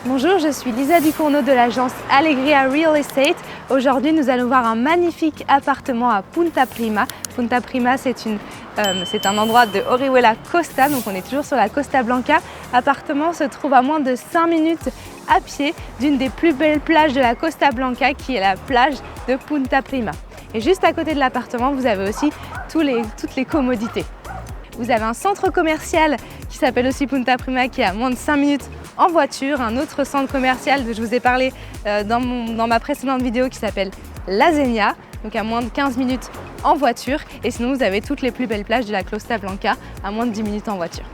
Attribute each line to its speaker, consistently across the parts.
Speaker 1: Bonjour, je suis Lisa Ducournau de l'agence Alegria Real Estate. Aujourd'hui, nous allons voir un magnifique appartement à Punta Prima. Punta Prima, c'est un endroit de Orihuela Costa, donc on est toujours sur la Costa Blanca. L'appartement se trouve à moins de 5 minutes à pied d'une des plus belles plages de la Costa Blanca, qui est la plage de Punta Prima. Et juste à côté de l'appartement, vous avez aussi toutes les commodités. Vous avez un centre commercial qui s'appelle aussi Punta Prima, qui est à moins de 5 minutes en voiture. Un autre centre commercial dont je vous ai parlé dans ma précédente vidéo qui s'appelle La Zenia, donc à moins de 15 minutes en voiture. Et sinon, vous avez toutes les plus belles plages de la Costa Blanca à moins de 10 minutes en voiture.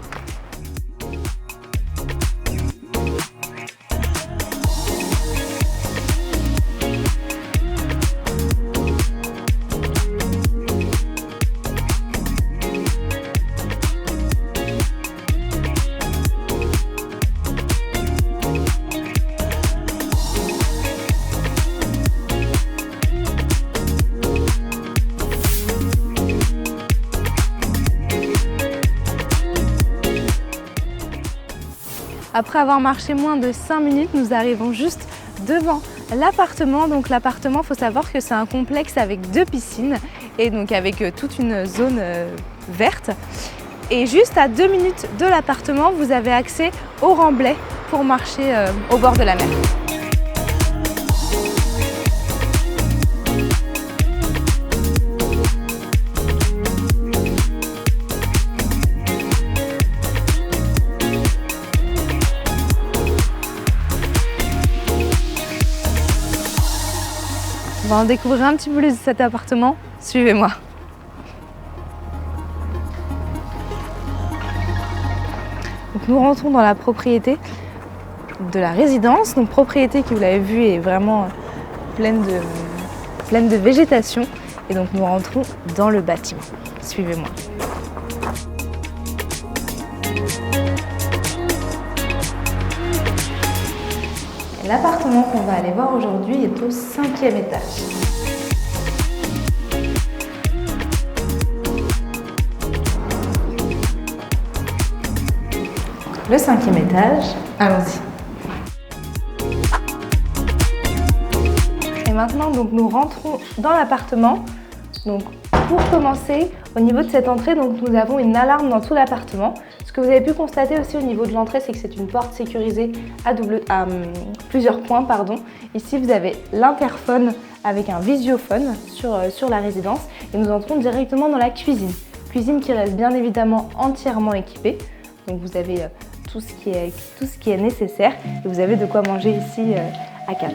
Speaker 1: Après avoir marché moins de 5 minutes, nous arrivons juste devant l'appartement. Donc l'appartement, il faut savoir que c'est un complexe avec 2 piscines et donc avec toute une zone verte. Et juste à 2 minutes de l'appartement, vous avez accès au remblai pour marcher au bord de la mer. On va en découvrir un petit peu plus de cet appartement. Suivez-moi. Donc nous rentrons dans la propriété de la résidence. Donc propriété qui, vous l'avez vu, est vraiment pleine de végétation. Et donc nous rentrons dans le bâtiment. Suivez-moi. L'appartement qu'on va aller voir aujourd'hui est au 5e étage. Le 5e étage, allons-y. Et maintenant, donc, nous rentrons dans l'appartement. Donc, pour commencer, au niveau de cette entrée, donc, nous avons une alarme dans tout l'appartement. Ce que vous avez pu constater aussi au niveau de l'entrée, c'est que c'est une porte sécurisée à plusieurs points. Ici, vous avez l'interphone avec un visiophone sur la résidence. Et nous entrons directement dans la cuisine. Cuisine qui reste bien évidemment entièrement équipée. Donc vous avez tout ce qui est nécessaire. Et vous avez de quoi manger ici à 4.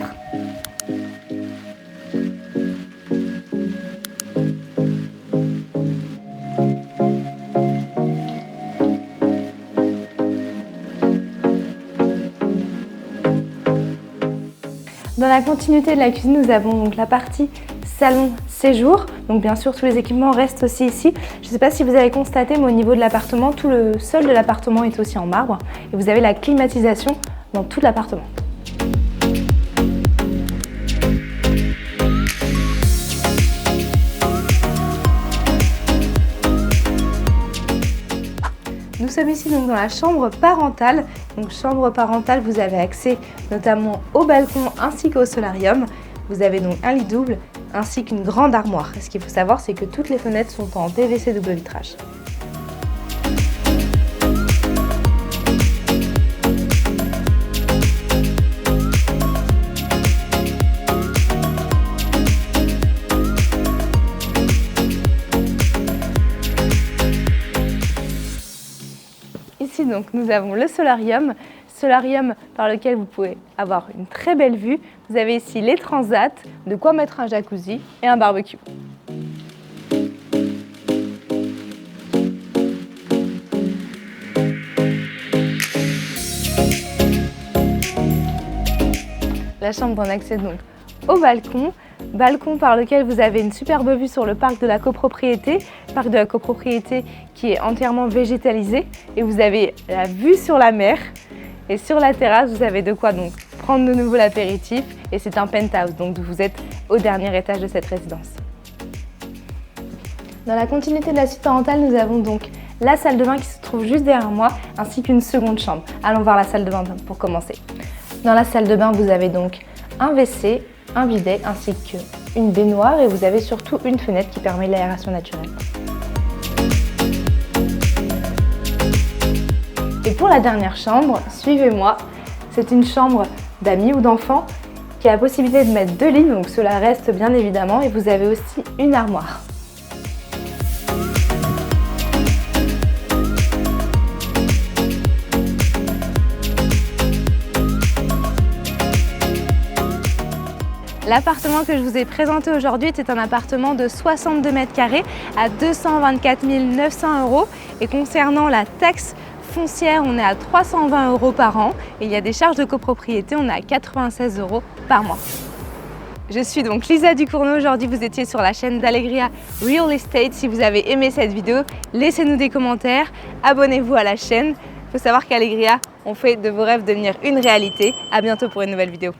Speaker 1: Dans la continuité de la cuisine, nous avons donc la partie salon séjour. Donc bien sûr, tous les équipements restent aussi ici. Je ne sais pas si vous avez constaté, mais au niveau de l'appartement, tout le sol de l'appartement est aussi en marbre. Et vous avez la climatisation dans tout l'appartement. Nous sommes ici donc dans la chambre parentale. Donc chambre parentale, vous avez accès notamment au balcon ainsi qu'au solarium. Vous avez donc un lit double ainsi qu'une grande armoire. Et ce qu'il faut savoir, c'est que toutes les fenêtres sont en PVC double vitrage. Ici donc nous avons le solarium par lequel vous pouvez avoir une très belle vue. Vous avez ici les transats, de quoi mettre un jacuzzi et un barbecue. La chambre donne accès donc au balcon par lequel vous avez une superbe vue sur le parc de la copropriété qui est entièrement végétalisé, et vous avez la vue sur la mer, et sur la terrasse vous avez de quoi donc prendre de nouveau l'apéritif, et c'est un penthouse, donc vous êtes au dernier étage de cette résidence. Dans la continuité de la suite parentale, nous avons donc la salle de bain qui se trouve juste derrière moi, ainsi qu'une seconde chambre. Allons voir la salle de bain pour commencer. Dans la salle de bain, vous avez donc un WC, un bidet ainsi qu'une baignoire et vous avez surtout une fenêtre qui permet l'aération naturelle. Et pour la dernière chambre, suivez-moi, c'est une chambre d'amis ou d'enfants qui a la possibilité de mettre 2 lits, donc cela reste bien évidemment, et vous avez aussi une armoire. L'appartement que je vous ai présenté aujourd'hui était un appartement de 62 mètres carrés à 224 900 € et concernant la taxe foncière, on est à 320 € par an et il y a des charges de copropriété, on est à 96 € par mois. Je suis donc Lisa Ducournau, aujourd'hui vous étiez sur la chaîne d'Allegria Real Estate. Si vous avez aimé cette vidéo, laissez-nous des commentaires, abonnez-vous à la chaîne. Il faut savoir qu'Allegria, on fait de vos rêves devenir une réalité. À bientôt pour une nouvelle vidéo.